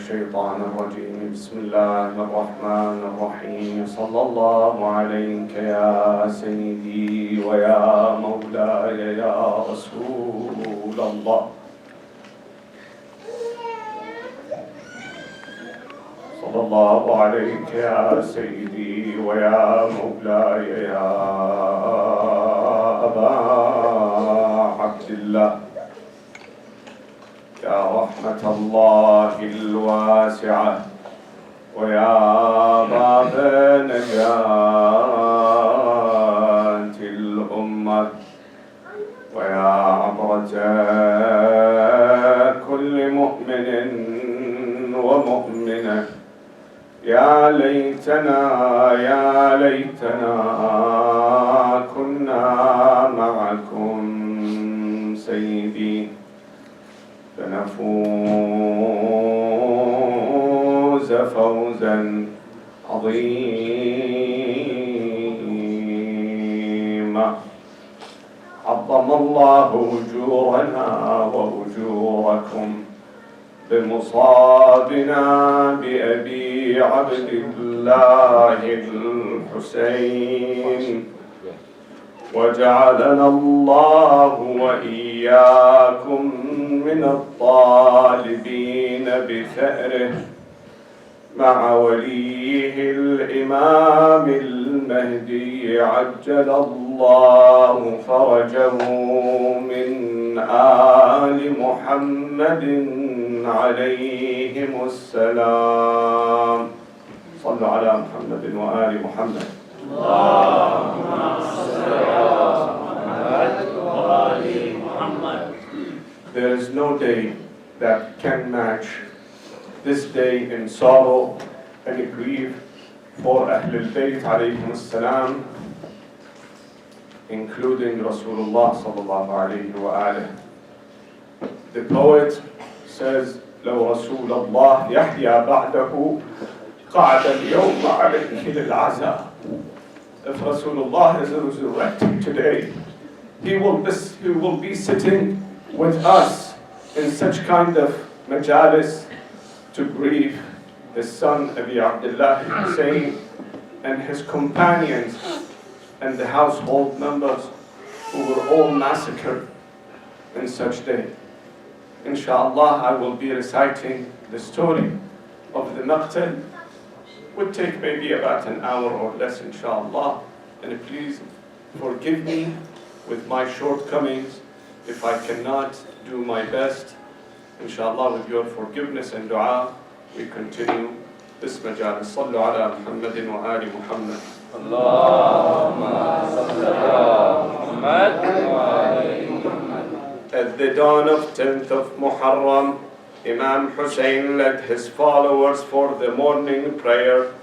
الشيطان الرجيم بسم الله الرحمن الرحيم صلى الله عليك يا سيدي ويا مولاي يا رسول الله صلى الله عليك يا سيدي ويا مولاي يا أبا عبد الله يا رحمة الله الواسعة ويا باب نجاة الأمة ويا عبرة كل مؤمن ومؤمنة يا ليتنا كنا معكم سيدي فنفوز فوزا عظيما عظم الله أجورنا وأجوركم بمصابنا بأبي عبد الله الحسين وجعلنا الله وإياكم من الطالبين بثأره مع وليه الإمام المهدي عجل الله فرجه من آل محمد عليهم السلام صلوا على محمد وآل محمد اللهم صل على محمد وآل محمد. There is no day that can match this day in sorrow and grief for Ahlul Bayt alayhim as-salam, including Rasulullah sallallahu alayhi wa alayhi. The poet says, لو رسول الله يحيى بعده قعد اليوم عليه للعزاء. If Rasulullah is resurrected today, he will be sitting with us in such kind of majalis to grieve his son Abi Abdullah Hussain and his companions and the household members who were all massacred in such day. Inshallah, I will be reciting the story of the Maqtal. Would take maybe about an hour or less, inshallah. And please forgive me with my shortcomings if I cannot do my best. Inshallah, with your forgiveness and dua, we continue this majalis. Sallu ala Muhammadin wa ali Muhammad. Allahumma salli ala Muhammad wa ali Muhammad. At the dawn of 10th of Moharram, Imam Hussain led his followers for the morning prayer.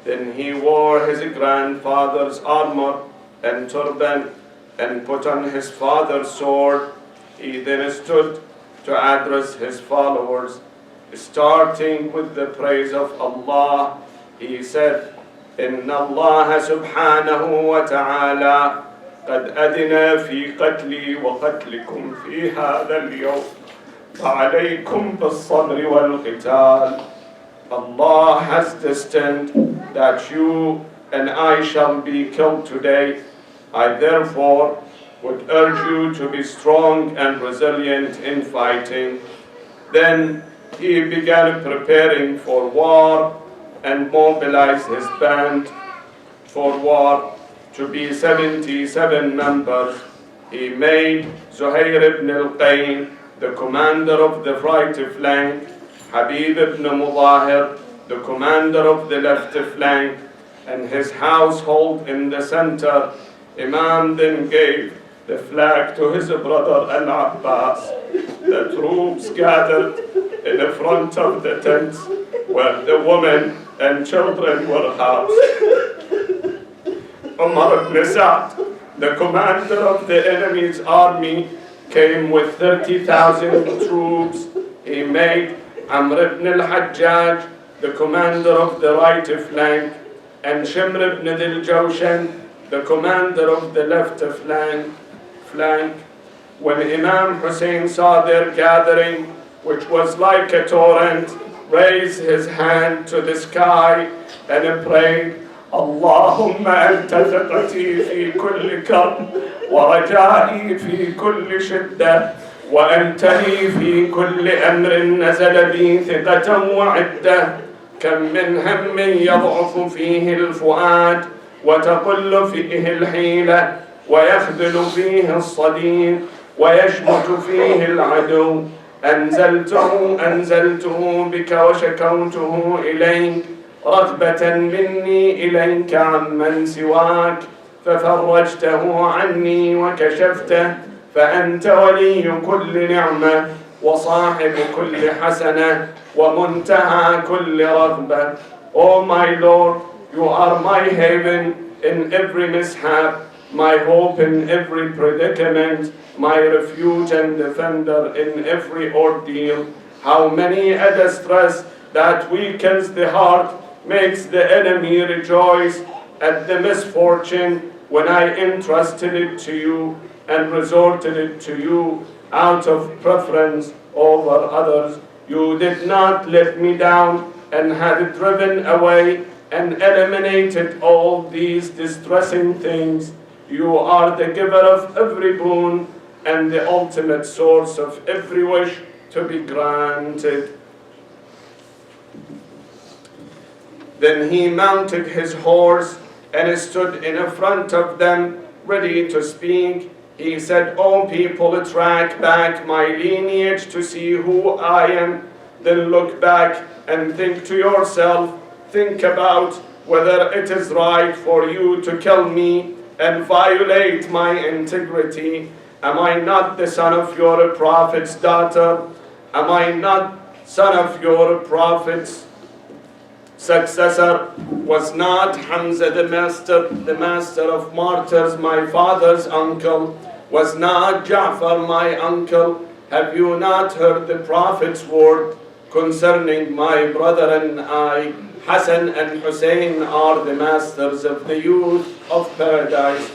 Then he wore his grandfather's armor and turban and put on his father's sword. He then stood to address his followers. Starting with the praise of Allah, he said, إن الله سبحانه وتعالى قد أذن في قتلي وقتلكم في هذا اليوم وعليكم بالصبر والقتال. Allah has destined that you and I shall be killed today. I therefore would urge you to be strong and resilient in fighting. Then he began preparing for war and mobilized his band for war to be 77 members. He made Zuhair ibn al-Qayn the commander of the right flank, Habib ibn Mudahir the commander of the left flank, and his household in the center. Imam then gave the flag to his brother Al-Abbas. The troops gathered in the front of the tents where the women and children were housed. Umar ibn Sa'd, the commander of the enemy's army, came with 30,000 troops. He made Amr ibn al-Hajjaj the commander of the right flank, and Shimr ibn al-Jawshan the commander of the left flank. When Imam Hussain saw their gathering, which was like a torrent, raised his hand to the sky and prayed, اللهم أنت ثقتي في كل كرب ورجائي في كل شدة وأنت لي في كل أمر نزل بي ثقة وعدة كم من هم يضعف فيه الفؤاد وتقل فيه الحيلة ويخذل فيه الصديق ويشمت فيه العدو أنزلته بك وشكوته إليك رغبة مني إليك عمن سواك ففرجته عني وكشفته فأنت ولي كل نعمة وصاحب كل حسنة ومنتهى كل رغبة. Oh my Lord, you are my haven in every mishap, my hope in every predicament, my refuge and defender in every ordeal. How many a distress that weakens the heart makes the enemy rejoice at the misfortune when I entrusted it to you and resorted it to you out of preference over others. You did not let me down and had driven away and eliminated all these distressing things. You are the giver of every boon and the ultimate source of every wish to be granted. Then he mounted his horse and stood in front of them, ready to speak. He said, O people, track back my lineage to see who I am. Then look back and think to yourself, think about whether it is right for you to kill me and violate my integrity. Am I not the son of your prophet's daughter? Am I not son of your prophet's successor? Was not Hamza the master of martyrs, my father's uncle? Was not Jafar my uncle? Have you not heard the prophet's word concerning my brother and I? Hassan and Hussain are the masters of the youth of paradise.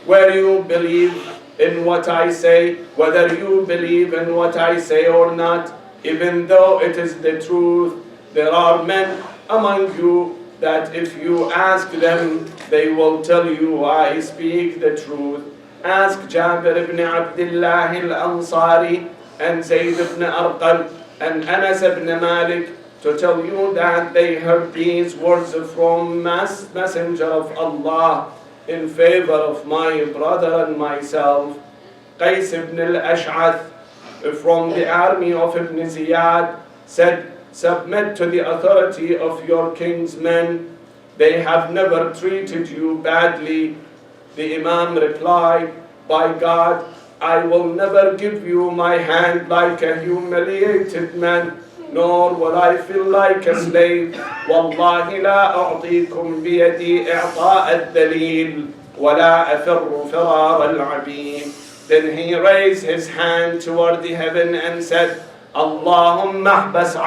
Where you believe in what I say, whether you believe in what I say or not, even though it is the truth, there are men among you that if you ask them, they will tell you I speak the truth. Ask Jabir ibn Abdullah al-Ansari and Zayd ibn Arqam and Anas ibn Malik to tell you that they heard these words from Messenger of Allah in favor of my brother and myself. Qais ibn al-Ash'ath from the army of Ibn Ziyad said, submit to the authority of your king's men. They have never treated you badly. The Imam replied, by God, I will never give you my hand like a humiliated man, nor will I feel like a slave. والله لا أعطيكم بيدي إعطاء الدليل ولا أفر فرار العبيد. Then he raised his hand toward the heaven and said, اللهم احبس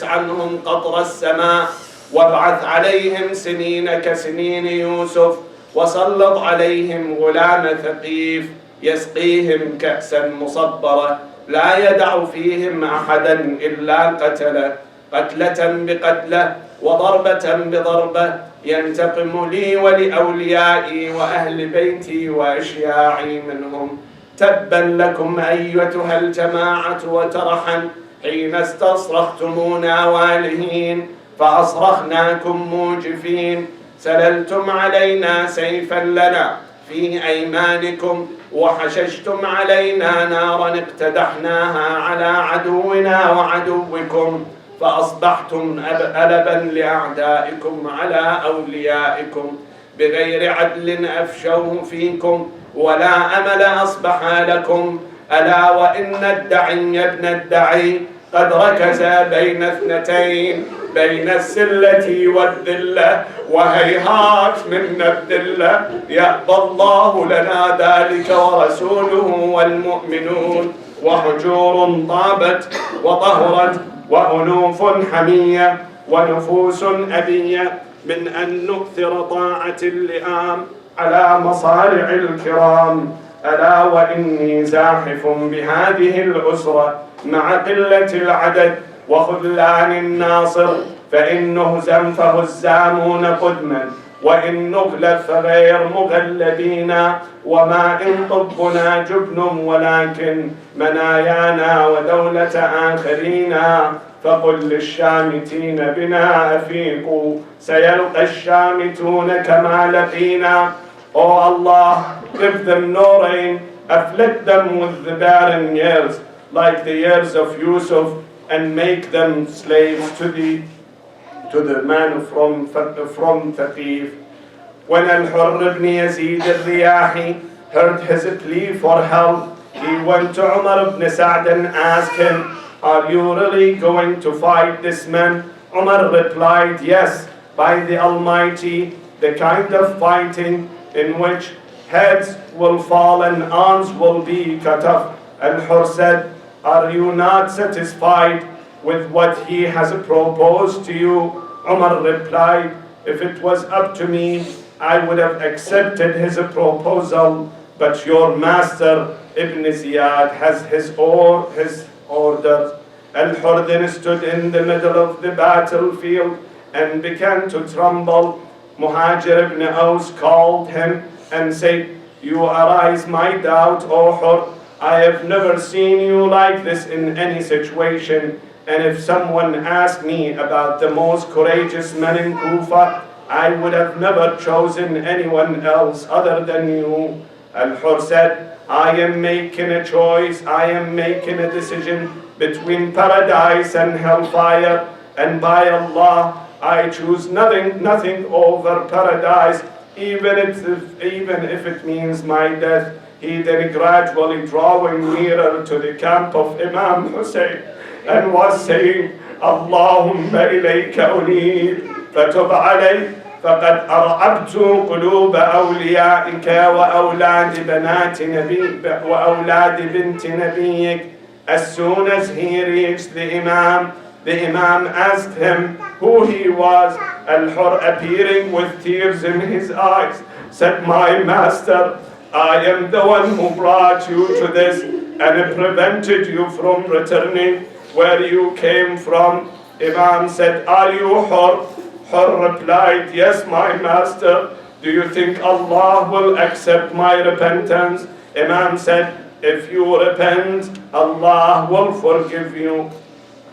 عنهم قطر السماء وابعث عليهم سنين كسنين يوسف وسلط عليهم غلام ثقيف يسقيهم كأسا مصبرة لا يدع فيهم أحدا إلا قتله قتلة بقتلة وضربة بضربة ينتقم لي ولأوليائي وأهل بيتي وأشياعي منهم. تبا لكم أيتها الجماعة وترحا حين استصرختمونا والهين فأصرخناكم موجفين سللتم علينا سيفا لنا في أيمانكم وحششتم علينا نارا اقتدحناها على عدونا وعدوكم فأصبحتم ألبا لأعدائكم على أوليائكم بغير عدل أفشوه فيكم ولا أمل أصبح لكم. ألا وإن الدعي ابن الدعي قد ركز بين اثنتين بين السلة والذلة وهيهات من الذلة يأبى الله لنا ذلك ورسوله والمؤمنون وحجور طابت وطهرت وأنوف حمية ونفوس أبية من أن نكثر طاعة اللئام على مصارع الكرام. ألا وإني زاحف بهذه الأسرة مع قلة العدد وخذلان الناصر فإن هزم فهزامون قدما وإن نغلب فغير مغلبين وما إن طبنا جبن ولكن منايانا ودولة آخرين فقل للشامتين بنا أفيقوا سيلقى الشامتون كما لقينا. Oh Allah, give them no rain, afflict them with the barren years like the years of Yusuf, and make them slaves to the man from Thaqif. When Al-Hurr ibn Yazid al-Riyahi heard his plea for help, he went to Umar ibn Sa'd and asked him, are you really going to fight this man? Umar replied, yes, by the Almighty, the kind of fighting in which heads will fall and arms will be cut off. Al-Hurr said, are you not satisfied with what he has proposed to you? Umar replied, if it was up to me, I would have accepted his proposal, but your master Ibn Ziyad has his orders. Al-Hurr then stood in the middle of the battlefield and began to tremble. Muhajir ibn Aus called him and said, you arise my doubt, O Hurr. I have never seen you like this in any situation, and if someone asked me about the most courageous man in Kufa, I would have never chosen anyone else other than you. Al-Hurr said, I am making a choice, I am making a decision between paradise and hellfire, and by Allah, I choose nothing over paradise, even if it means my death. He then gradually drawing nearer to the camp of Imam Hussain and was saying, Allahumma ilayka unib, fatub alayk, faqad ar'abtu qulub awliyaika wa awlad binti nabiyyik. As soon as he reached the Imam asked him who he was. Al-Hurr, appearing with tears in his eyes, said, my master, I am the one who brought you to this and prevented you from returning where you came from. Imam said, are you Hurr? Hurr replied, yes, my master. Do you think Allah will accept my repentance? Imam said, if you repent, Allah will forgive you.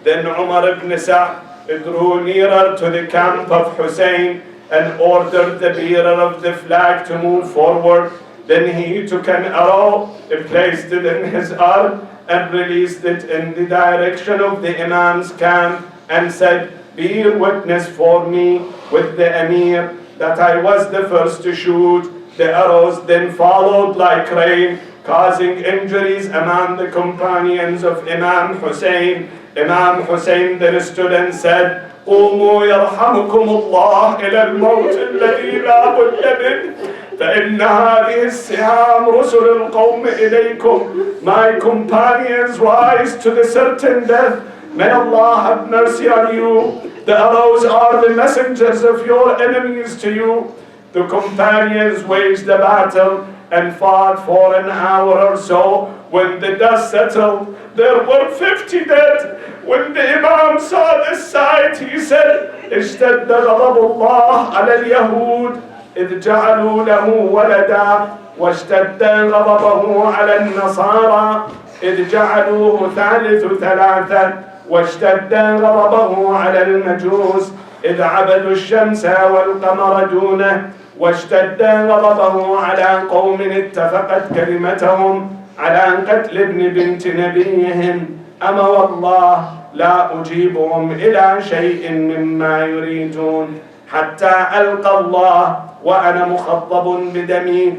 Then Umar ibn Sa'd drew nearer to the camp of Hussain and ordered the bearer of the flag to move forward. Then he took an arrow, placed it in his arm, and released it in the direction of the Imam's camp, and said, bear witness for me with the Amir that I was the first to shoot. The arrows then followed like rain, causing injuries among the companions of Imam Hussain. Imam Hussain then stood and said, قوموا يرحمكم الله إلى الموت الذي لا بد منه فإن هذه السهام رسل القوم إليكم. My companions, rise to the certain death. May Allah have mercy on you. The arrows are the messengers of your enemies to you. The companions waged the battle and fought for an hour or so. When the dust settled, there were 50 dead. When the Imam saw this sight, he said, اشتد غضب الله على اليهود إذ جعلوا له ولدا واشتد غضبه على النصارى إذ جعلوه ثالث ثلاثة واشتد غضبه على المجوس إذ عبدوا الشمس والقمر دونه واشتد غضبه على قوم اتفقت كلمتهم على قتل ابن بنت نبيهم. أما والله لا أجيبهم إلى شيء مما يريدون حتى ألقى الله وأنا مخضب بدمي.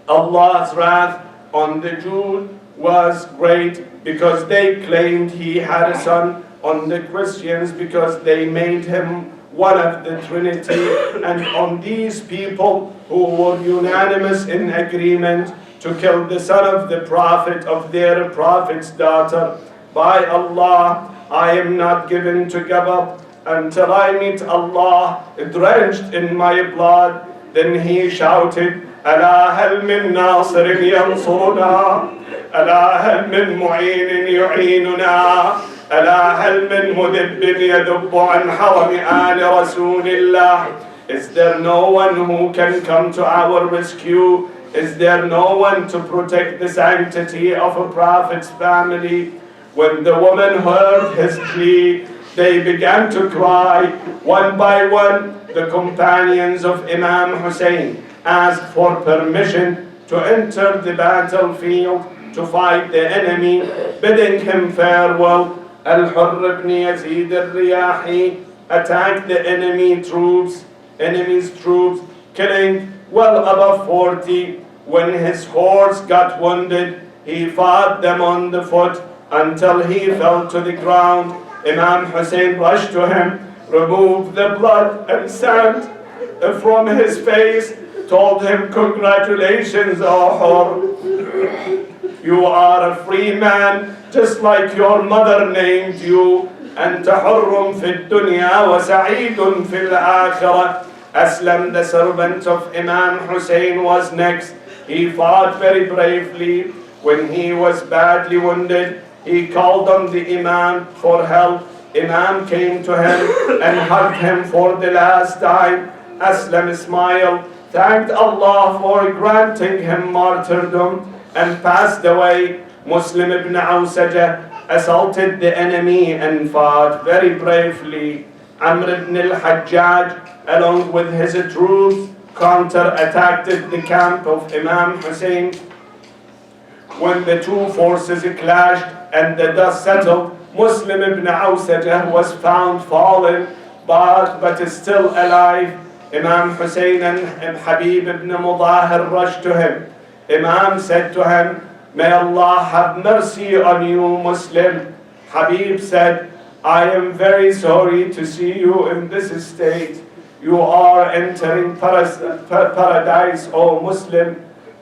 Allah's wrath on the Jews was great because they claimed he had a son, on the Christians because they made him one of the Trinity, and on these people who were unanimous in agreement to kill the son of the prophet of their prophet's daughter. By Allah, I am not given to give up until I meet Allah drenched in my blood. Then he shouted, ألا هل من ناصر ينصرنا ألا هل من معين يعيننا ألا هل من مذب يذب عن حرم آل رسول الله? Is there no one who can come to our rescue? Is there no one to protect the sanctity of a prophet's family? When the woman heard his plea, they began to cry. One by one, the companions of Imam Hussain asked for permission to enter the battlefield to fight the enemy, bidding him farewell. Al-Hurr ibn Yazid al-Riyahi attacked the enemy's troops, killing well above 40. When his horse got wounded, he fought them on the foot until he fell to the ground. Imam Hussain rushed to him, removed the blood and sand from his face, told him, "Congratulations, O Hurr. You are a free man, just like your mother named you. أنت حر في الدنيا وسعيد في الآخرة." Aslam, the servant of Imam Hussain, was next. He fought very bravely. When he was badly wounded, he called on the Imam for help. Imam came to him and hugged him for the last time. Aslam smiled, thanked Allah for granting him martyrdom, and passed away. Muslim ibn Awsajah assaulted the enemy and fought very bravely. Amr ibn al-Hajjaj, along with his troops, counter-attacked the camp of Imam Hussain. When the two forces clashed and the dust settled, Muslim ibn Awsajah was found fallen, but is still alive. Imam Hussain and Habib ibn Mudahir rushed to him. Imam said to him, "May Allah have mercy on you, Muslim." Habib said, "I am very sorry to see you in this state. You are entering paradise, O Muslim.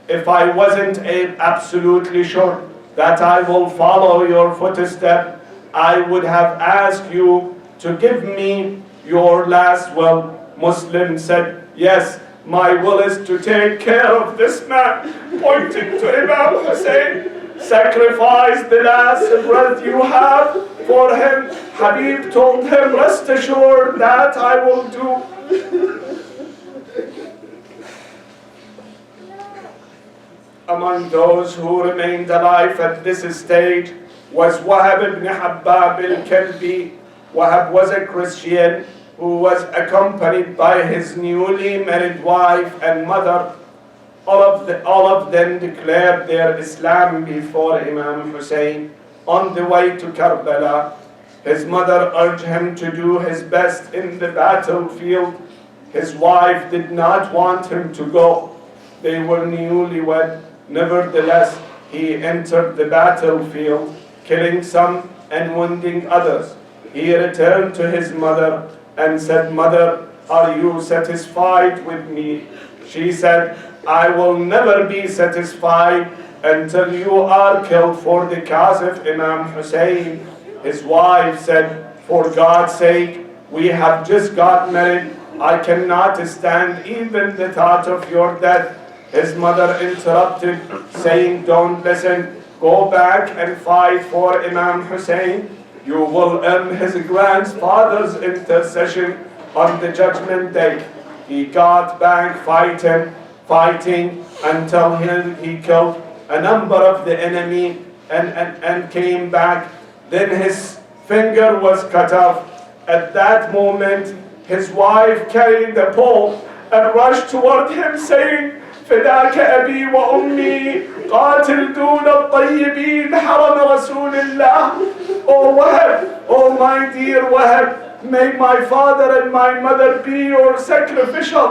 If I wasn't absolutely sure that I will follow your footsteps, I would have asked you to give me your last will." Muslim said, "Yes, my will is to take care of this man," pointing to Imam Hussain. "Sacrifice the last breath you have for him." Habib told him, "Rest assured that I will do." Among those who remained alive at this stage was Wahab ibn Habbab al-Kalbi. Wahab was a Christian who was accompanied by his newly married wife and mother. All of them declared their Islam before Imam Hussain. On the way to Karbala, his mother urged him to do his best in the battlefield. His wife did not want him to go. They were newlywed. Nevertheless, he entered the battlefield, killing some and wounding others. He returned to his mother and said, "Mother, are you satisfied with me?" She said, "I will never be satisfied until you are killed for the cause of Imam Hussain." His wife said, "For God's sake, we have just got married. I cannot stand even the thought of your death." His mother interrupted, saying, "Don't listen. Go back and fight for Imam Hussain. You will earn his grandfather's intercession on the judgment day." He got back fighting until he killed a number of the enemy and came back. Then his finger was cut off. At that moment, his wife carried a pole and rushed toward him, saying, "فداك أبي وأمي قاتل دون الطيبين حرم رسول الله." "Oh Wahab, oh my dear Wahab, may my father and my mother be your sacrificial.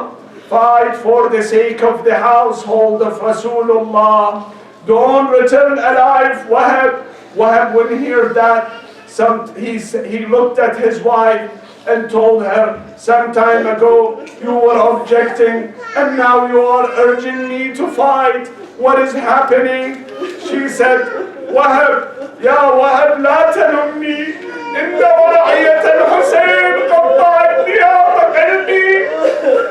Fight for the sake of the household of Rasulullah. Don't return alive, Wahab." Wahab, when he heard that, he looked at his wife and told her, "Some time ago you were objecting and now you are urging me to fight. What is happening?" She said, "Wahab, ya Wahab, la talumni. Inna wa'iyat al-Hussain qatta'at niyat qalbi.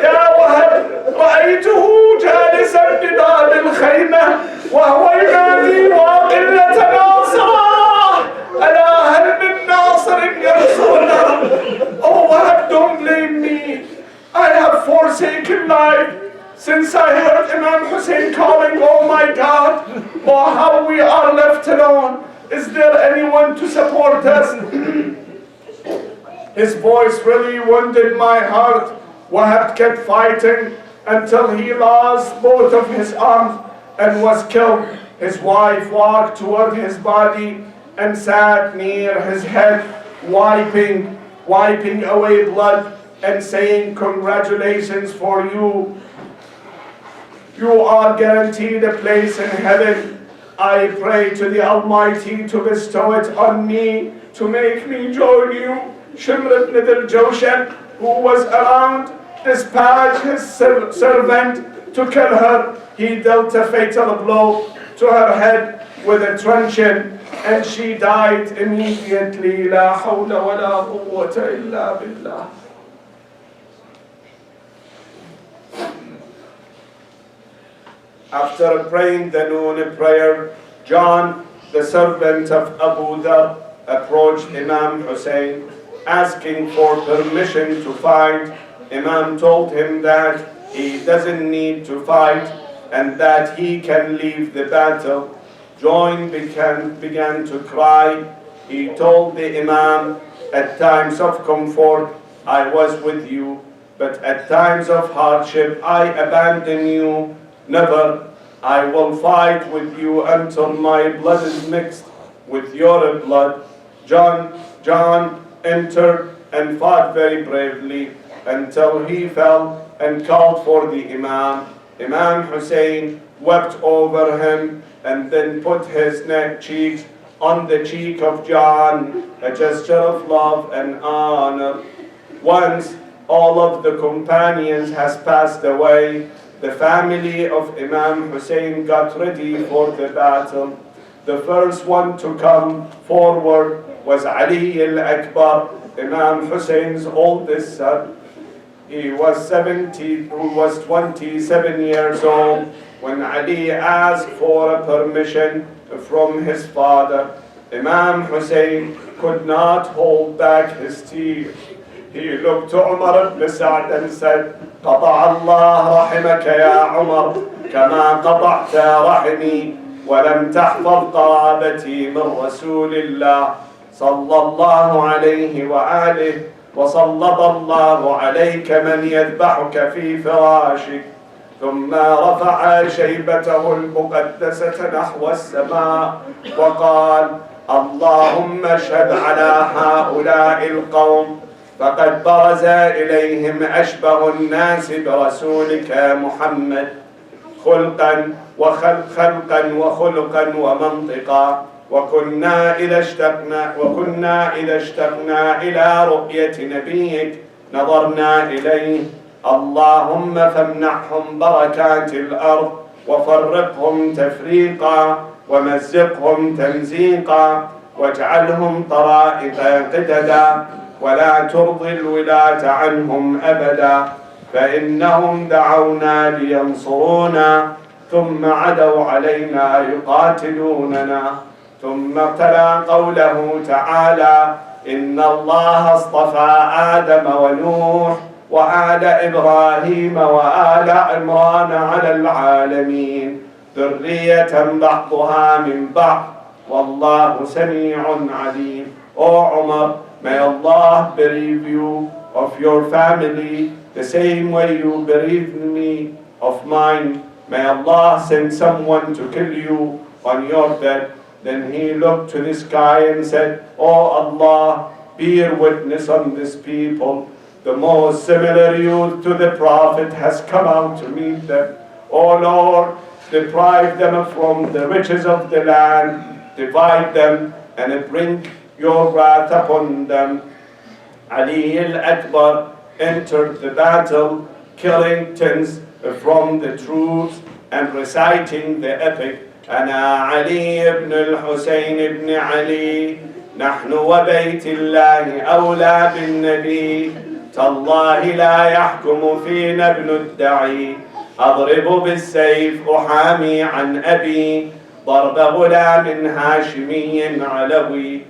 Ya Wahab, ra'aytuhu jalisan bidal al-khayma wa huwa yunadi wa qillat nasra. Ala hal min wife, since I heard Imam Hussain calling, oh my God, oh how we are left alone. Is there anyone to support us? His voice really wounded my heart. Wahab kept fighting until he lost both of his arms and was killed. His wife walked toward his body and sat near his head, wiping away blood and saying, congratulations for you. You are guaranteed a place in heaven. I pray to the Almighty to bestow it on me, to make me join you. Shimr ibn al-Jawshan, who was around, dispatched his servant to kill her. He dealt a fatal blow to her head with a truncheon, and she died immediately. La hawla wa la quwwata illa billah. After praying the noon prayer, John, the servant of Abu Dhar, approached Imam Hussain, asking for permission to fight. Imam told him that he doesn't need to fight and that he can leave the battle. John began to cry. He told the Imam, at times of comfort, I was with you, but at times of hardship, I abandon you. Never. I will fight with you until my blood is mixed with your blood. John entered and fought very bravely until he fell and called for the Imam. Imam Hussain wept over him and then put his cheeks on the cheek of John, a gesture of love and honor. Once all of the companions has passed away, the family of Imam Hussain got ready for the battle. The first one to come forward was Ali al-Akbar, Imam Hussein's oldest son. He was 27 years old when Ali asked for a permission from his father. Imam Hussain could not hold back his tears. He looked to Umar ibn Sa'd and said, قطع الله رحمك يا عمر كما قطعت رحمي ولم تحفظ قرابتي من رسول الله صلى الله عليه وآله وسلط الله عليك من يذبحك في فراشك. ثم رفع شيبته المقدسة نحو السماء وقال اللهم اشهد على هؤلاء القوم فقد برز إليهم أشبه الناس برسولك محمد خلقا وخلقا ومنطقا وكنا إذا اشتقنا إلى رؤية نبيك نظرنا إليه. اللهم فامنحهم بركات الأرض وفرقهم تفريقا ومزقهم تمزيقا واجعلهم طرائق قددا ولا ترضي الولاة عنهم أبدا فإنهم دعونا لينصرونا ثم عدوا علينا يقاتلوننا. ثم ابتلى قوله تعالى إن الله اصطفى آدم ونوح وآل إبراهيم وآل عمران على العالمين ذرية بعضها من بعض والله سميع عليم. O Umar, may Allah bereave you of your family the same way you bereaved me of mine. May Allah send someone to kill you on your bed. Then he looked to the sky and said, O Allah, bear witness on this people. The most similar youth to the Prophet has come out to meet them. O Lord, deprive them from the riches of the land, divide them and bring your wrath upon them. Ali al-Akbar entered the battle, killing tens from the troops and reciting the epic, أنا علي ابن الحسين ابن علي نحن وبيت الله أولى بالنبي تالله لا يحكم فينا ابن الدعي أضرب بالسيف أحامي عن أبي ضرب غلام هاشمي علوي.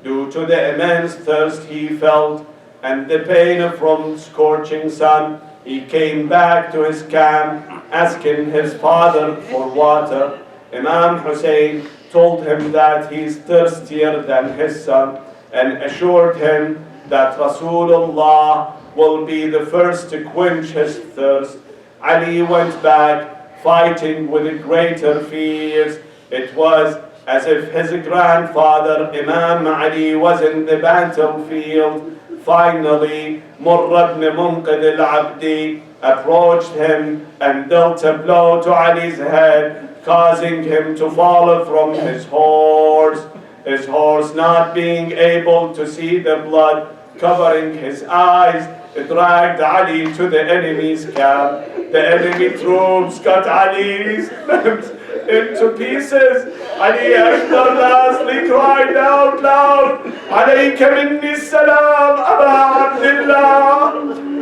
Due to the immense thirst he felt and the pain from scorching sun, He came back to his camp asking his father for water. Imam Hussain told him that he's thirstier than his son and assured him that Rasulullah will be the first to quench his thirst. Ali went back fighting with greater fears. It was as if his grandfather Imam Ali was in the battlefield. Finally, Murra ibn Munqidh al-Abdi approached him and dealt a blow to Ali's head, causing him to fall from his horse. His horse, not being able to see the blood covering his eyes, dragged Ali to the enemy's camp. The enemy troops cut Ali's limbs into pieces. Ali Akbar lastly cried out loud, عليك مني السلام أبا عبد الله،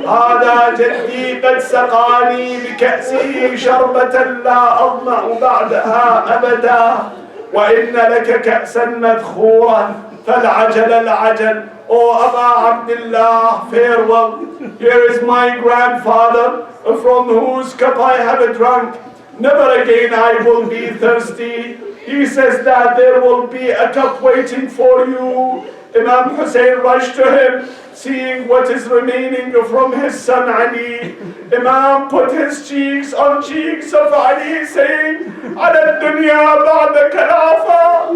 هذا جدي قد سقاني بكأسه شربة لا أظمأ بعدها أبدا، وإن لك كأسا مذخورا فالعجل العجل. Oh Aba Abdullah, farewell. Here is my grandfather, from whose cup I have drunk. Never again I will be thirsty. He says that there will be a cup waiting for you. Imam Hussain rushed to him, seeing what is remaining from his son Ali. Imam put his cheeks on cheeks of Ali, saying, على الدنيا بعد كلافة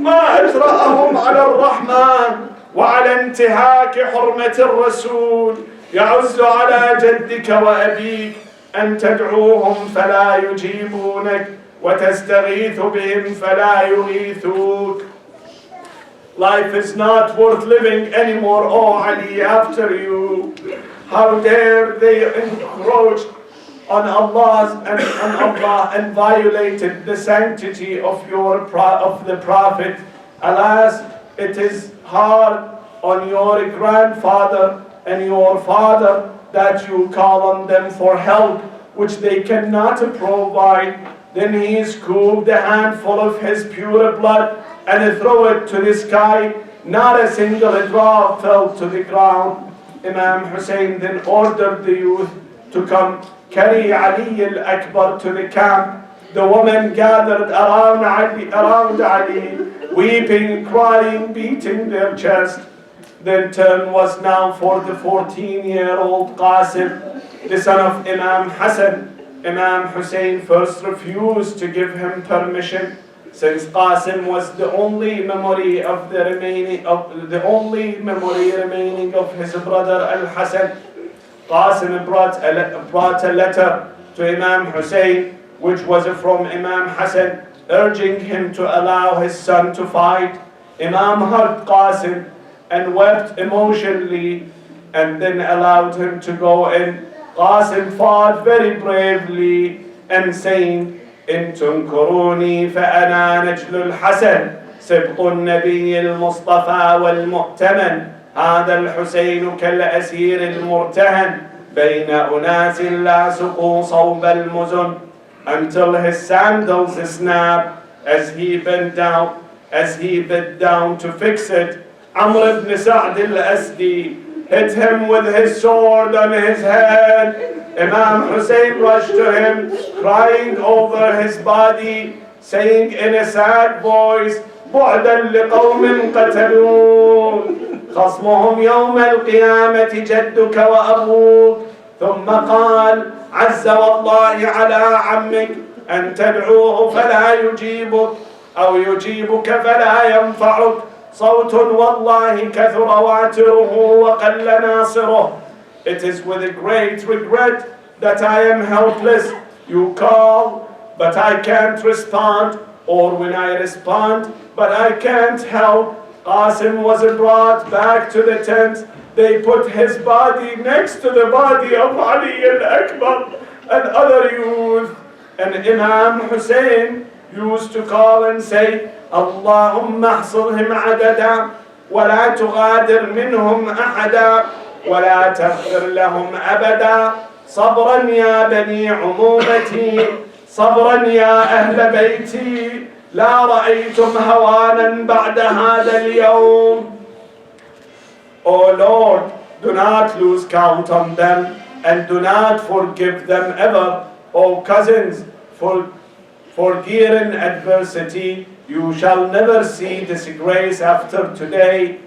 ما أجرأهم على الرحمن وعلى انتهاك حرمة الرسول. يعز على جدك وأبيك أن تدعوهم فلا يجيبونك وتستغيث بهم فلا يغيثوك. Life is not worth living anymore, O Ali, after you. How dare they encroach on Allah and violated the sanctity of the Prophet. Alas, it is hard on your grandfather and your father that you call on them for help, which they cannot provide. Then he scooped a handful of his pure blood and threw it to the sky. Not a single drop fell to the ground. Imam Hussain then ordered the youth to come carry Ali al-Akbar to the camp. The women gathered around Ali, weeping, crying, beating their chest. Then turn was now for the 14-year-old Qasim, the son of Imam Hassan. Imam Hussain first refused to give him permission, since Qasim was the only memory remaining of his brother Al-Hassan. Qasim brought a letter to Imam Hussain, which was from Imam Hassan, urging him to allow his son to fight. Imam hugged Qasim and wept emotionally, and then allowed him to go in. Qasim fought very bravely and saying, إن تنكروني فأنا نجل الحسن سبط النبي المصطفى والمؤتمن هذا الحسين كالأسير المرتهن بين أناس لا سقوا صوب المزن. Until his sandals snapped as he bent down to fix it. Amr ibn Sa'd al-Asdi hit him with his sword on his head. Imam Hussain rushed to him, crying over his body, saying in a sad voice, بعدا لقوم قتلون خصمهم يوم القيامة جدك وأبوك. ثم قال عز والله على عمك أن تدعوه فلا يجيبك أو يجيبك فلا ينفعك صوت والله كثر واتره وقل ناصره. It is with a great regret that I am helpless. You call, but I can't respond, or when I respond, but I can't help. Qasim was brought back to the tent. They put his body next to the body of Ali al-Akbar and other youth. And Imam Hussain used to call and say, اللهم احصرهم عددا ولا تغادر منهم أحدا ولا تغفر لهم أبدا صبرا يا بني عمومتي صبرا يا أهل بيتي لا رأيتم هوانا بعد هذا اليوم. O Lord, do not lose count on them and do not forgive them ever. O cousins, for during adversity, you shall never see disgrace after today.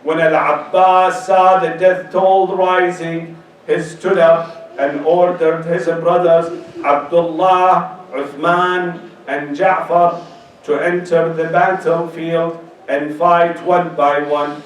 When Al-Abbas saw the death toll rising, he stood up and ordered his brothers, Abdullah, Uthman, and Jafar, to enter the battlefield and fight one by one.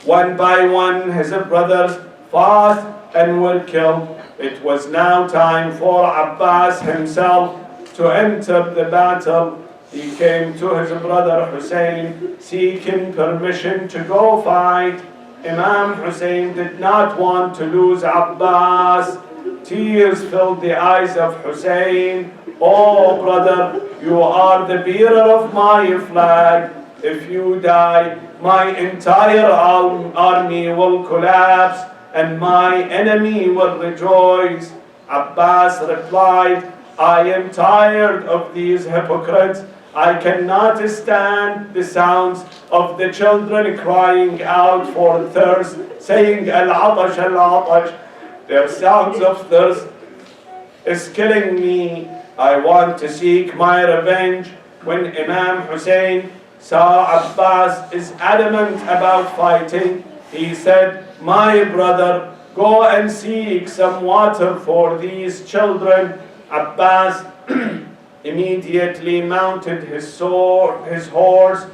One by one, his brothers fought and were killed. It was now time for Abbas himself to enter the battle. He came to his brother Hussain, seeking permission to go fight. Imam Hussain did not want to lose Abbas. Tears filled the eyes of Hussain. Oh brother, you are the bearer of my flag. If you die, my entire army will collapse and my enemy will rejoice. Abbas replied, I am tired of these hypocrites. I cannot stand the sounds of the children crying out for thirst, saying Al-Atash, Al-Atash. Their sounds of thirst is killing me. I want to seek my revenge. When Imam Hussain saw Abbas is adamant about fighting, he said, my brother, go and seek some water for these children. Abbas immediately mounted his horse,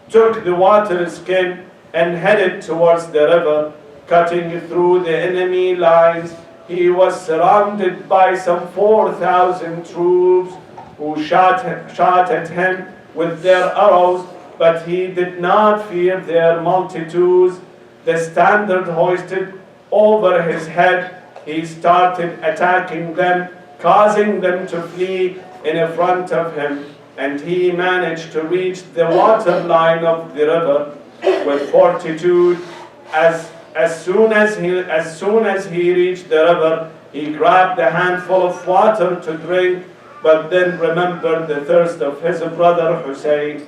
took the water skin, and headed towards the river. Cutting through the enemy lines, he was surrounded by some 4,000 troops who shot at him with their arrows, but he did not fear their multitudes. The standard hoisted over his head, he started attacking them, causing them to flee in front of him, and he managed to reach the water line of the river with fortitude. As soon as he reached the river, he grabbed a handful of water to drink, but then remembered the thirst of his brother Hussein.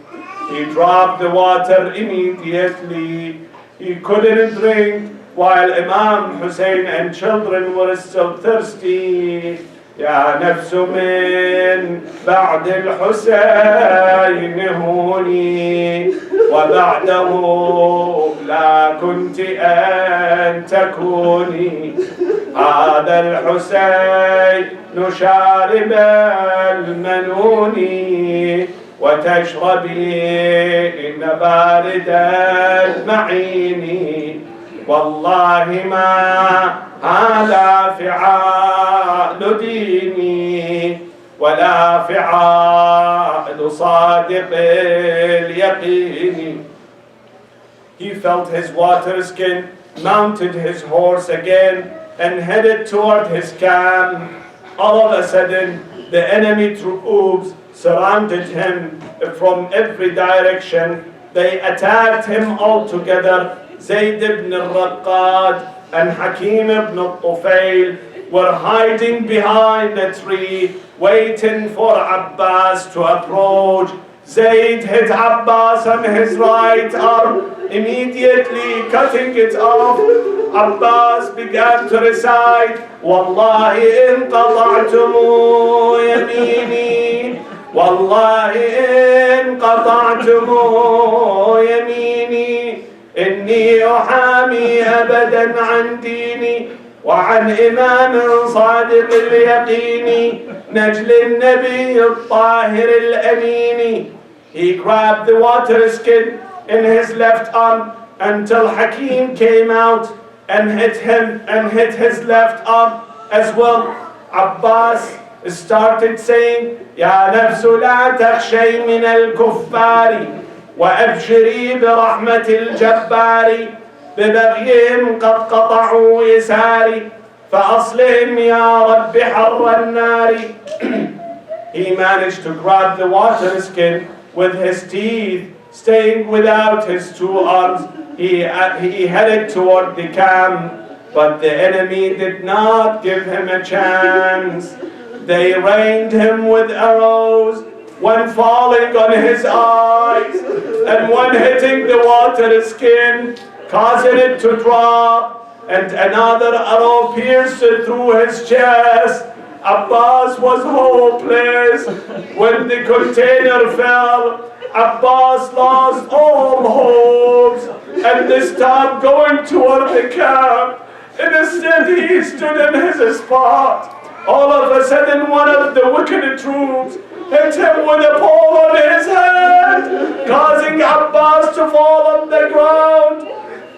He dropped the water immediately. He couldn't drink while Imam Hussein and children were still thirsty. يا نفس من بعد الحسين هوني وبعده لا كنت أن تكوني هذا الحسين شارب المنون وتشربين بارد المعين والله ما هذا فعال ديني ولا فعال صادق اليقين. He felt his water skin, mounted his horse again, and headed toward his camp. All of a sudden, the enemy troops surrounded him from every direction. They attacked him all together. Zayd ibn al-Raqqad and Hakim ibn al-Tufail were hiding behind a tree, waiting for Abbas to approach. Zayd hit Abbas on his right arm, immediately cutting it off. Abbas began to recite, Wallahi in qata'tumu yamini, Wallahi in qata'tumu yamini, إني أحامي أبدا عن ديني وعن إمام صادق اليقين نجل النبي الطاهر الأمين. He grabbed the water skin in his left arm until Hakim came out and hit him and hit his left arm as well. Abbas started saying, يا نفس لا تخشي من الكفار وأبشري برحمة الجبار ببغيهم قد قطعوا يساري فأصلهم يا رب حر النار. He managed to grab the water skin with his teeth, staying without his two arms. He headed toward the camp, but the enemy did not give him a chance. They rained him with arrows, one falling on his eyes and one hitting the water skin, causing it to drop. and another arrow pierced through his chest. Abbas was hopeless. When the container fell, Abbas lost all hopes and stopped going toward the camp. Instead, he stood in his spot. All of a sudden, one of the wicked troops hit him with a pole on his head, causing Abbas to fall on the ground.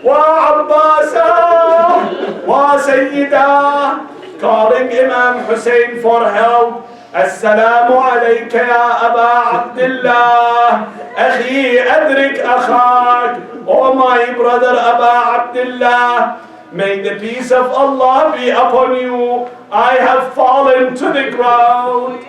Wa Abbasa, wa Sayyida, calling Imam Hussain for help. Assalamu alayka ya Aba Abdullah, Akhi adrik akhak. Oh my brother Aba Abdullah, may the peace of Allah be upon you. I have fallen to the ground.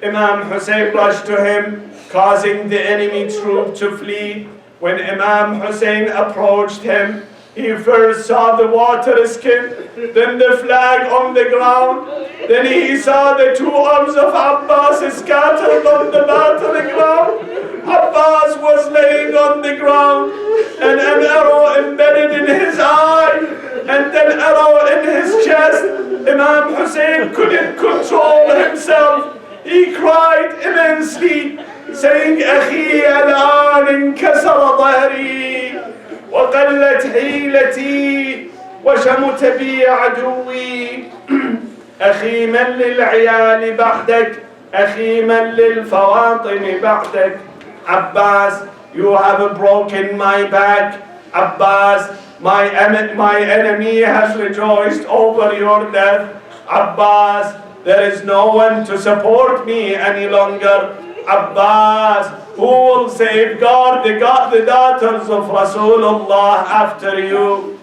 Imam Hussain rushed to him, causing the enemy troop to flee. When Imam Hussain approached him, he first saw the water skin, then the flag on the ground. Then he saw the two arms of Abbas scattered on the battleground. Abbas was laying on the ground, and an arrow embedded in his eye, and an arrow in his chest. Imam Hussain couldn't control himself. He cried immensely, saying, أخي الآن انكسر ظهري وقلت حيلتي وشمت بي عدوي. أخي من للعيال بعدك، أخي من للفواطم بعدك. Abbas, you have broken my back. Abbas, my enemy has rejoiced over your death. Abbas, there is no one to support me any longer. Abbas, who will safeguard the daughters of Rasulullah after you?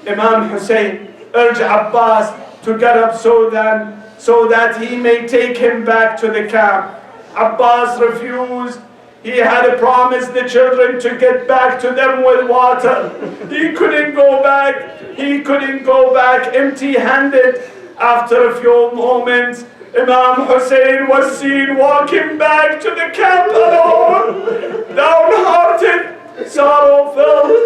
Imam Hussain urged Abbas to get up so that he may take him back to the camp. Abbas refused. He had promised the children to get back to them with water. He couldn't go back. He couldn't go back empty-handed. After a few moments, Imam Hussain was seen walking back to the camp alone, downhearted, sorrowful,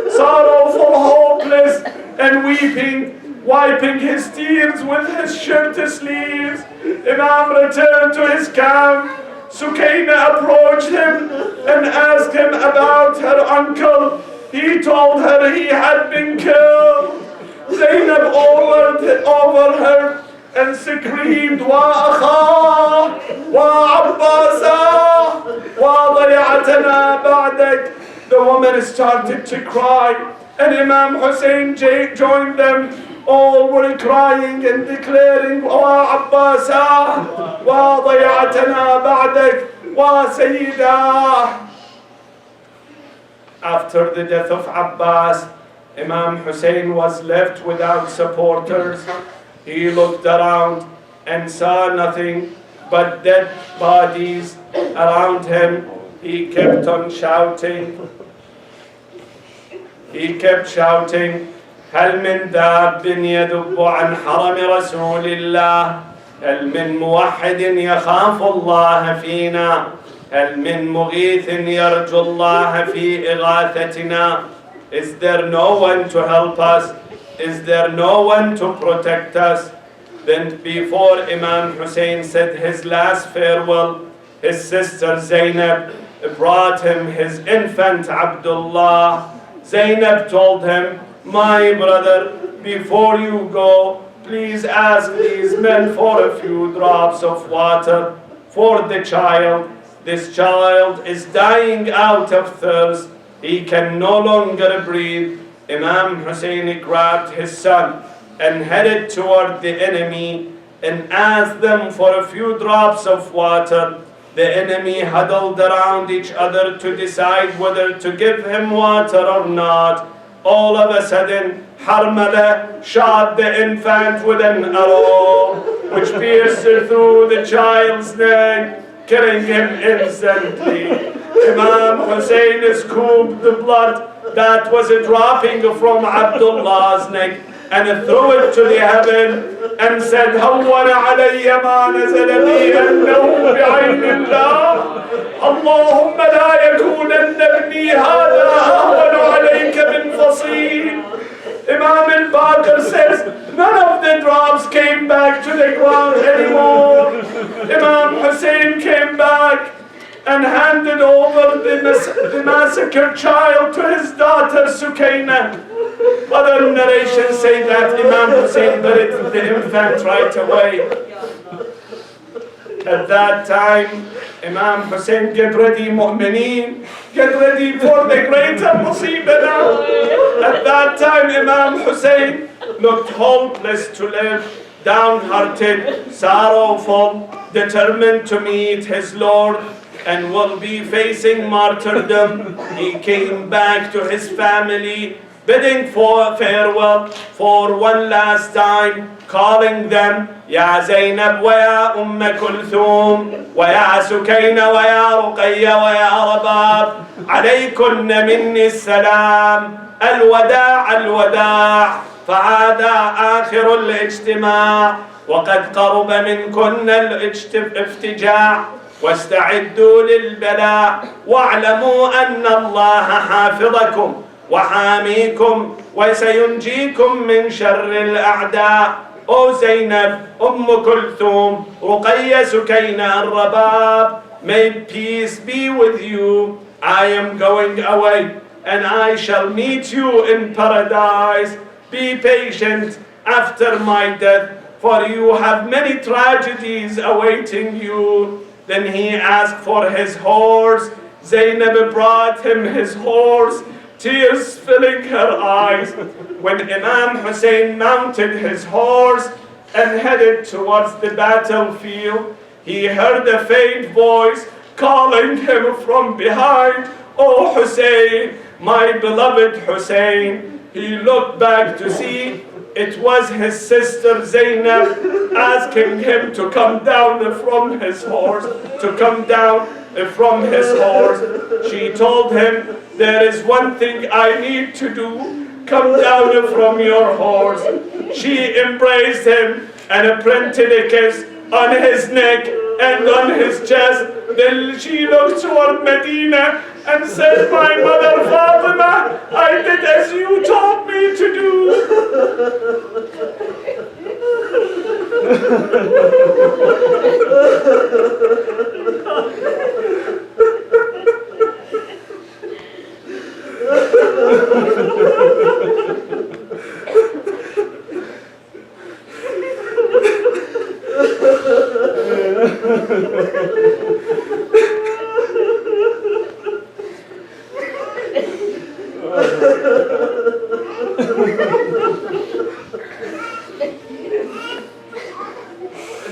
hopeless, and weeping, wiping his tears with his shirt sleeves. Imam returned to his camp. Sukaina approached him and asked him about her uncle. He told her he had been killed. Zainab overheard and screamed, Wa akha, wa abbasa, wa dayatana ba'dak. The woman started to cry, and Imam Hussain joined them. All were crying and declaring, Wa abbasa, wa dayatana ba'dak, wa sayyida. After the death of Abbas, Imam Hussain was left without supporters. He looked around and saw nothing but dead bodies around him. He kept on shouting. هل من داب يذب عن حرم رسول الله؟ هل من موحد يخاف الله فينا؟ هل من مغيث يرجو الله في إغاثتنا? Is there no one to help us? Is there no one to protect us? Then before Imam Hussain said his last farewell, his sister Zainab brought him his infant Abdullah. Zainab told him, my brother, before you go, please ask these men for a few drops of water for the child. This child is dying out of thirst. He can no longer breathe. Imam Hussain grabbed his son and headed toward the enemy and asked them for a few drops of water. The enemy huddled around each other to decide whether to give him water or not. All of a sudden, Harmala shot the infant with an arrow, which pierced through the child's neck, killing him instantly. Imam Hussain scooped the blood that was dropping from Abdullah's neck and threw it to the heaven and said, هون علي ما نزل بي أنه بعين الله اللهم لا يكونن ابني هذا أهون عليك من فصيل. Imam None of the drops came back to the ground anymore. Imam Hussain came back and handed over the massacred child to his daughter Sukaina. Other narrations say that Imam Hussain buried the infant right away. At that time, Imam Hussain, get ready, mu'mineen, get ready for the greater musibah now. At that time, Imam Hussain looked hopeless to live, downhearted, sorrowful, determined to meet his Lord, and will be facing martyrdom. He came back to his family, bidding for farewell for one last time, calling them, Ya Zainab wa ya Kulthum, wa ya Sukayna wa ya Ruqayya wa ya Rabab, alaykunna minni salam, الوداع الوداع فهذا آخر الاجتماع وقد قرب منكن الافتجاع واستعدوا للبلاء واعلموا أن الله حافظكم وحاميكم وسينجيكم من شر الأعداء. O Zainab, Kulthum, Ruqayya, Sukayna, Rabab, may peace be with you. I am going away, and I shall meet you in paradise. Be patient after my death, for you have many tragedies awaiting you. Then he asked for his horse. Zainab brought him his horse, tears filling her eyes. When Imam Hussain mounted his horse and headed towards the battlefield, he heard a faint voice calling him from behind, "Oh Hussain, my beloved Hussain." He looked back to see it was his sister Zainab asking him to come down from his horse, She told him, "There is one thing I need to do. Come down from your horse." She embraced him and imprinted a kiss on his neck and on his chest. Then she looked toward Medina and said, "My mother Fatima, I did as you told me to do."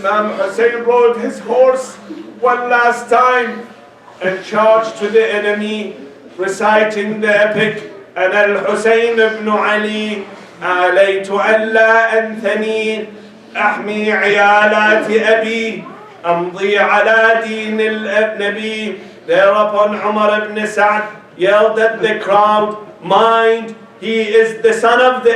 Imam Hussain rode his horse one last time and charged to the enemy, reciting the epic, أنا الحسين بن علي آليت ألا أنثني أحمي عيالات أبي أمضي على دين النبي. Thereupon Umar ibn Sa'd yelled at the crowd, "Mind, he is the son of the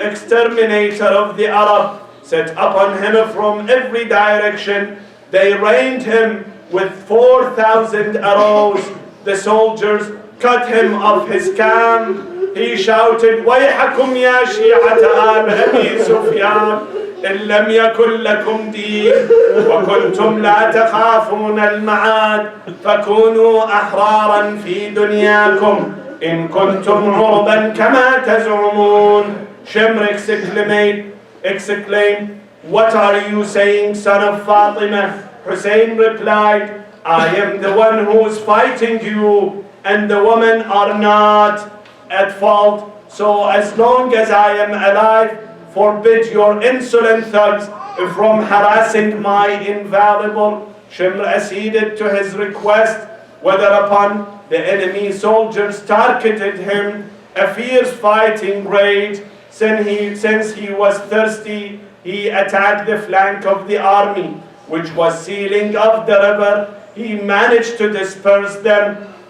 exterminator of the Arab." Set upon him from every direction. They rained him with 4,000 arrows. The soldiers cut him off his camp. He shouted, "ويحكم يا شيعة آل أبي سفيان إن لم يكن لكم دين وكنتم لا تخافون المعاد فكونوا أحرارا في دنياكم إن كنتم عربا كما تزعمون." Shimr exclaimed, "What are you saying, son of Fatima?" Hussain replied, "I am the one who is fighting you, and the women are not at fault. So as long as I am alive, forbid your insolent thugs from harassing my invaluable." Shimr acceded to his request, whereupon the enemy soldiers targeted him. A fierce fighting raged. Since he was thirsty, he attacked the flank of the army, which was sealing up the river. He managed to disperse them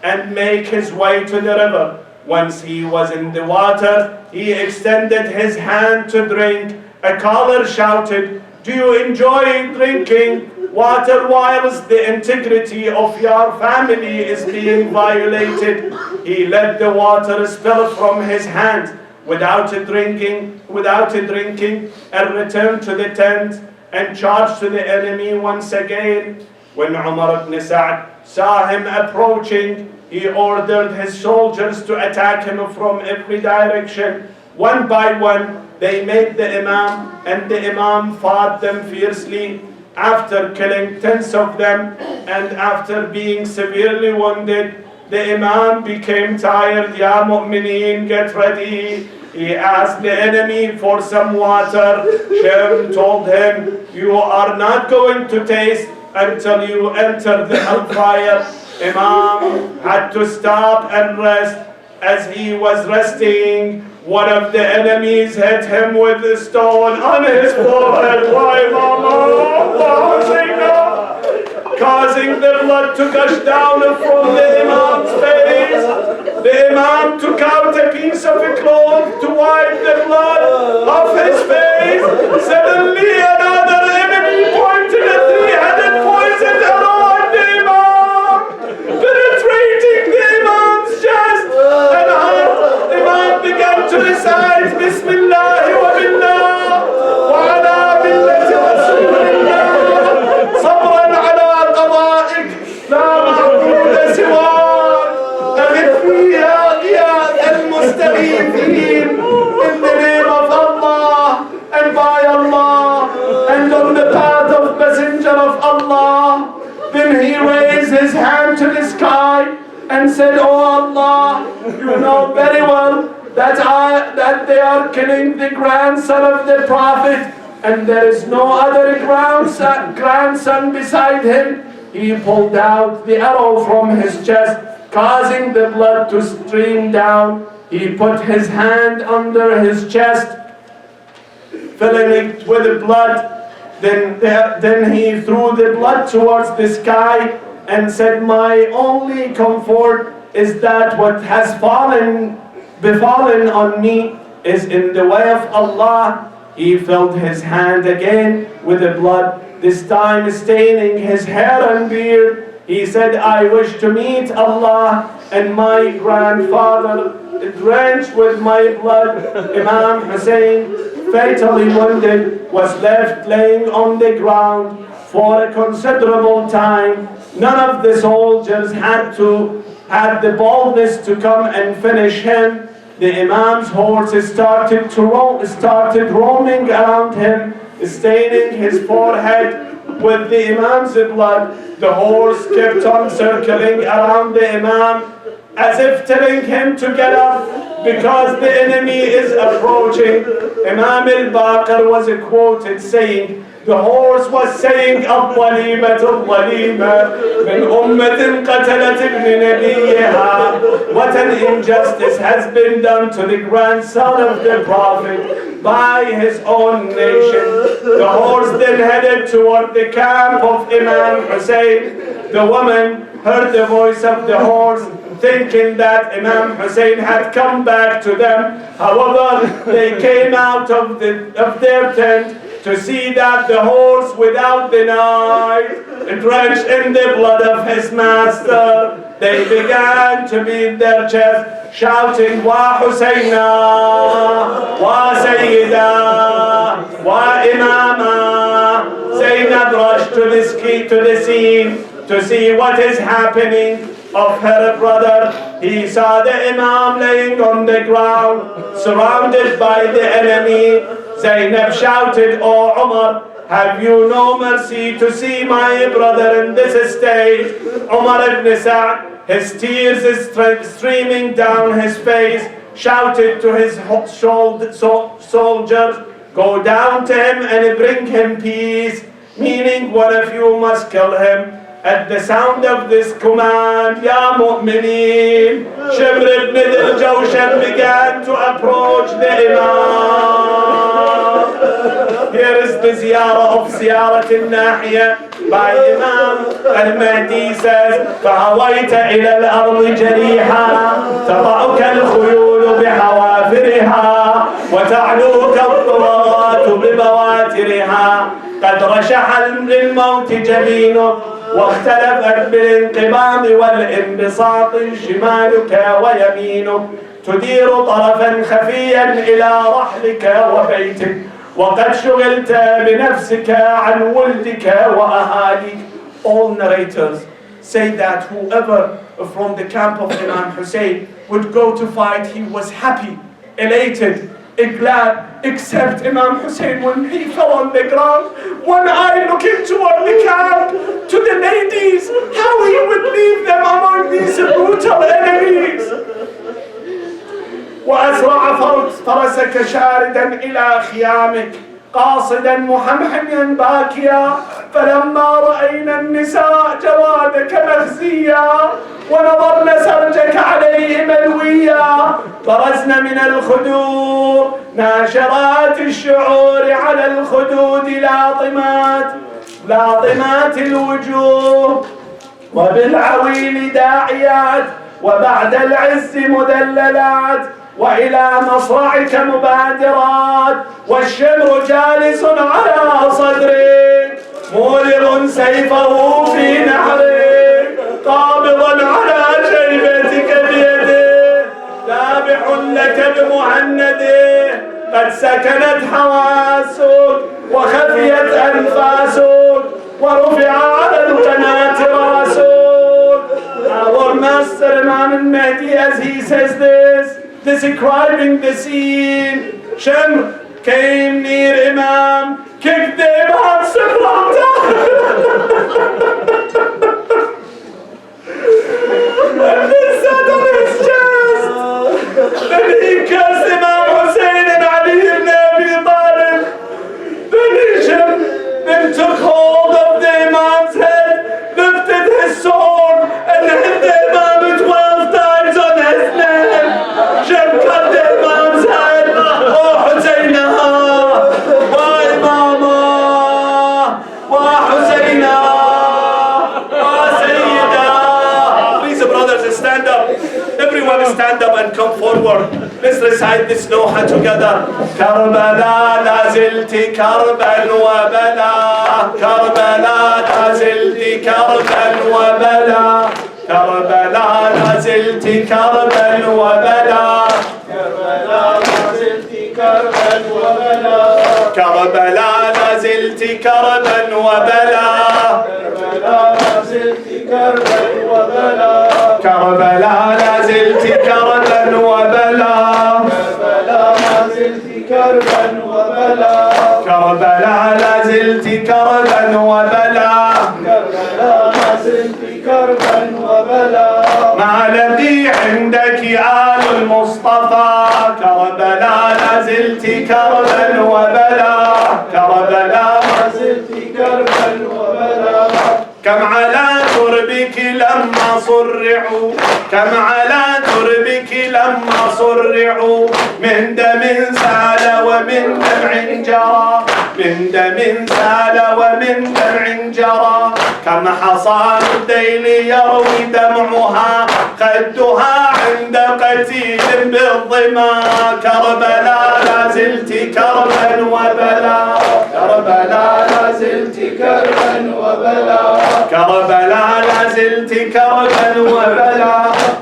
and make his way to the river. Once he was in the water, he extended his hand to drink. A caller shouted, "Do you enjoy drinking water whilst the integrity of your family is being violated?" He let the water spill from his hand without drinking, and returned to the tent and charged to the enemy once again. When Umar ibn Sa'd saw him approaching, he ordered his soldiers to attack him from every direction. One by one, they made the Imam, and the Imam fought them fiercely. After killing tens of them, and after being severely wounded, the Imam became tired. Ya mu'mineen, get ready. He asked the enemy for some water. Shem told him, you are not going to taste until you enter the hellfire. Imam had to stop and rest. As he was resting, one of the enemies hit him with a stone on his forehead. Why, Mama? Causing the blood to gush down from the Imam's face. The Imam took out a piece of a cloth to wipe the blood off his face. Suddenly another enemy pointed a three-headed poisoned arrow at the Imam, penetrating the Imam's chest and heart. The Imam began to recite Bismillah wa billah wa ala millati Rasulillah sabran ala qada'ik la ma'buda siwak aghithni ya al-mustaghithin in the name of Allah and by Allah and on the path of Messenger of Allah. Then he raised his hand to the sky and said, Oh Allah, you know very well that they are killing the grandson of the Prophet, and there is no other grandson beside him. He pulled out the arrow from his chest, causing the blood to stream down. He put his hand under his chest, filling it with blood. Then he threw the blood towards the sky and said, my only comfort is that what has befallen on me is in the way of Allah. He filled his hand again with the blood, this time staining his hair and beard. He said, I wish to meet Allah, and my grandfather, drenched with my blood, Imam Hussain, fatally wounded, was left laying on the ground for a considerable time. None of the soldiers had the boldness to come and finish him. The Imam's horses started roaming around him, staining his forehead with the Imam's blood. The horse kept on circling around the Imam as if telling him to get up because the enemy is approaching. Imam al-Baqir was quoted saying, the horse was saying, الظليمة الظليمة من أمة قتلت ابن نبيها. What an injustice has been done to the grandson of the Prophet by his own nation. The horse then headed toward the camp of Imam Hussain. The woman heard the voice of the horse, thinking that Imam Hussain had come back to them. However, they came out of their tent to see that the horse without the knife, drenched in the blood of his master. They began to beat their chest, shouting, Wa Husayna, Wa Sayyida, Wa Imama. Zainab rushed to the scene to see what is happening of her brother. He saw the Imam laying on the ground, surrounded by the enemy. Zainab shouted, Oh Umar, have you no mercy to see my brother in this state? Umar ibn Sa'd, his tears streaming down his face, shouted to his soldiers, Go down to him and bring him peace, meaning one of you must kill him. At the sound of this command, Ya Mu'mineen, Shibr ibn al-Jawshan began to approach the Imam. Here is the ziyarah of Ziyarat al-Nahiya by Imam al-Mahdi says, فَهَوَيْتَ إِلَى الْأَرْضِ جَرِيحًا تَطَعُكَ الْخُيُولُ بِحَوَافِرِهَا وَتَعْلُوكَ الطُّرَقَاتُ بِبَوَاتِرِهَا قد رشح للموت جبينه واختلفت بالانقباض والانبساط شمالك ويمينك تدير طرفا خفيا إلى رحلك وبيتك، وقد شغلت بنفسك عن ولدك وأهاليك. All narrators say that whoever from the camp of Imam Hussain would go to fight, he was happy, elated, glad, except Imam Hussain when he fell on the ground. One eye looking toward the camp, to the ladies, how he would leave them among these brutal enemies. وأسرع فرسك شاردا إلى خيامك قاصدا محمحما باكيا، فلما رأينا النساء جوادك مخزيا ونظرن سرجك عليه ملويا، برزن من الخدور ناشرات الشعور على الخدود لاطمات الوجوه، وبالعويل داعيات وبعد العز مدللات، وإلى مصرعك مبادرات، والشمر جالس على صدرك مولغ سيفه في نحرك، قابضا على شيبتك بيده، ذابح لك بمهنده، قد سكنت حواسك وخفيت أنفاسك ورفع على القناة راسك. Our master Imam al-Mahdi, as he says this, describing the scene, Shamr came near Imam, kicked the Imam several times, and then sat on his chest. Then he cursed Imam Hussain and Ali ibn Abi Talib. Then took hold of the Imam's head, lifted his sword, and hit the Imam 12 times on his neck. Shem cut the Imam's head. Oh Hussaina, wa Imama, wa Hussaina, wa Sayyida. Please, brothers, stand up. Everyone stand up and come forward. Let's recite this Noha together. Karbala lazilti karban wa bala. Karbala lazilti karban wa bala. Karbala lazilti karban wa bala. Karbala lazilti karban wa bala. Karbala lazilti karban wa bala. Karbala lazilti karban wa bala. Karbala lazilti karban wa bala. كربا وبلا كربلا لازلت كربا وبلا كربلا لازلت كربا وبلا ما الذي عندك آل المصطفى كربلا لازلت كربا وبلا كربلا لازلت كربا وبلا كم على تربك لما صرعوا كم على تربك لما صرعوا من دم سال ومن دمع جرى من دم سال ومن دمع جرى كم حصى الديل يروي دمعها خدها عند قتيل بالظما كربلا لازلت كربا وبلا كربلا لازلت كربا وبلا كربلا لازلت كربا وبلا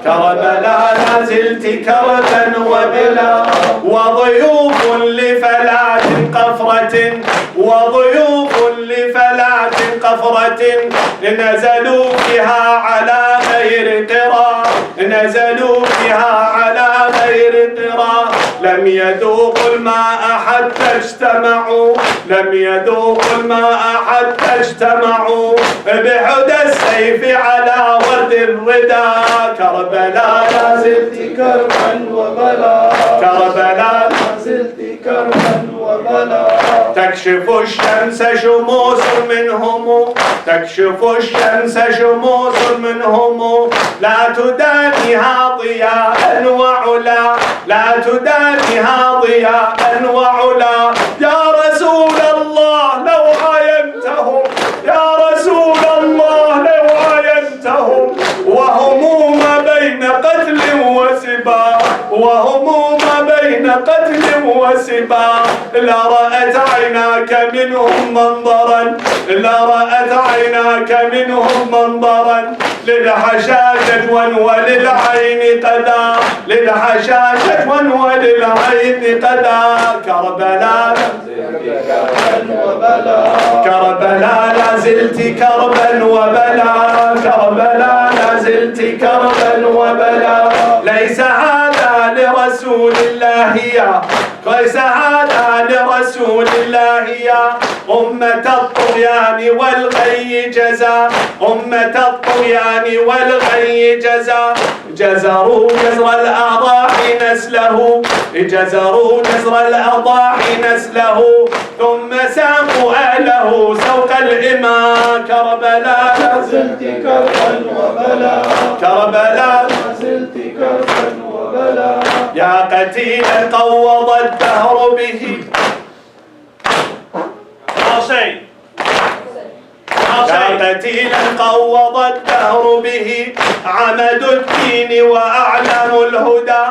كربلا لازلت كربا وبلا وضيوف لفلاة قفرة وضيوف لفلاة قفرة نزلوا بها على غير قرى نزلوا بها على غير قرى لم يذوقوا الماء حتى اجتمعوا لم يذوقوا الماء حتى اجتمعوا بحدى السيف على ورد الردى كربلا لازلت كربا وبلا كربلا لازلت كربا وبلا تكشف الشمس شموس منهم تكشف الشمس شموس منهم لا تدانيها ضياء وعلا لا تدانيها ضياء وعلا يا رسول الله لو عاينتهم يا رسول الله لو عاينتهم وهم ما بين قتل وسبا وهم ما بين قتل وسباق. لا رأت عيناك منهم منظرا، لا رأت عيناك منهم منظرا، للحشاشة وللعين قدا، للحشاشة وللعين قدا. كربلاء كربلاء لا زلت كربا وبلا، كربلاء لا زلت كربا وبلا. ليس هذا لرسول الله يا، ليس هذا لرسول الله يا أمة الطغيان والغي جزا، أمة الطغيان والغي جزا. جزروا جزر الأضاحي نسله، جزروا جزر الأضاحي نسله، ثم ساقوا أهله سوق الإمام. كربلاء لا زلت كربا وبلا، كربلاء لا زلت كربا وبلا. يا قتيلا قوض الدهر به. يا قتيلا قوض الدهر به، عمد الدين وأعلام الهدى،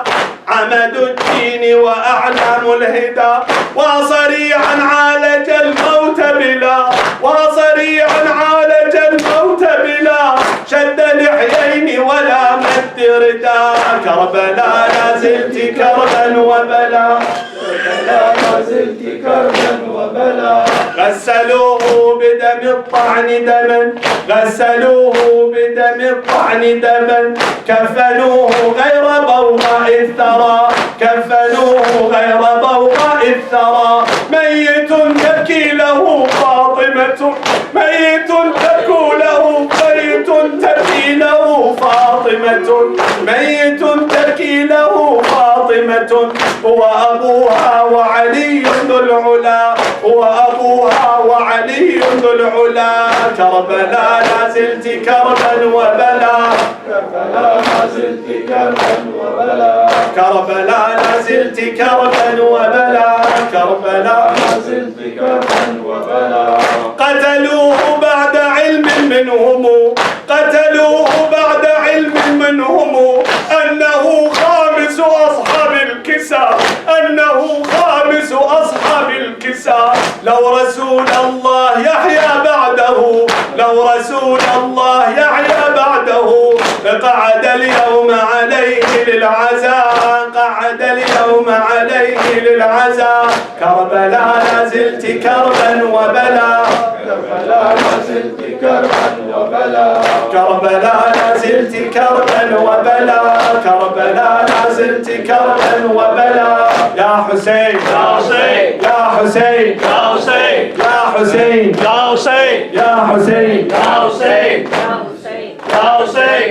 عمد الدين وأعلام الهدى. وصريعا عالج الموت بلا، وصريعا عالج الموت بلا، شد لحيين ولا مد ردا. كربلاء لا زلت كربا وبلا، كربلاء لا زلت كربا وبلا. غسلوه بدم الطعن دما، غسلوه بدم الطعن دما، كفنوه غير بوضاء الثرى، كفنوه غير بوضاء الثرى. ميت تبكي له فاطمة، ميت تبكي له، ميت تبكي له فاطمة، ميت تبكي له فاطمة. هو أبوها وعلي ذو العلا، هو أبوها وعلي ذو العلا. كربلاء لا زلت كربا وبلا، كربلاء لا زلت كربا وبلا، كربلاء لا زلت كربا وبلا، كربلاء لا زلت كربا وبلا. قتلوه بعد علم منهم، قتلوه بعد علم منهم، أنه خامس أصحاب الكسى، أنه خامس أصحاب الكسى. لو رسول الله يحيى بعده، لو رسول الله يحيى بعده، قعد اليوم عليه للعزاء، قعد اليوم عليه للعزاء. كربلاء لا زلت كربا وبلا، كربلاء لا زلت كربا وبلا، كربلاء لا زلت كربا وبلا، كربلاء لا زلت كربا وبلا. يا حسين يا حسين يا حسين يا حسين يا حسين يا حسين يا حسين يا حسين يا حسين يا حسين.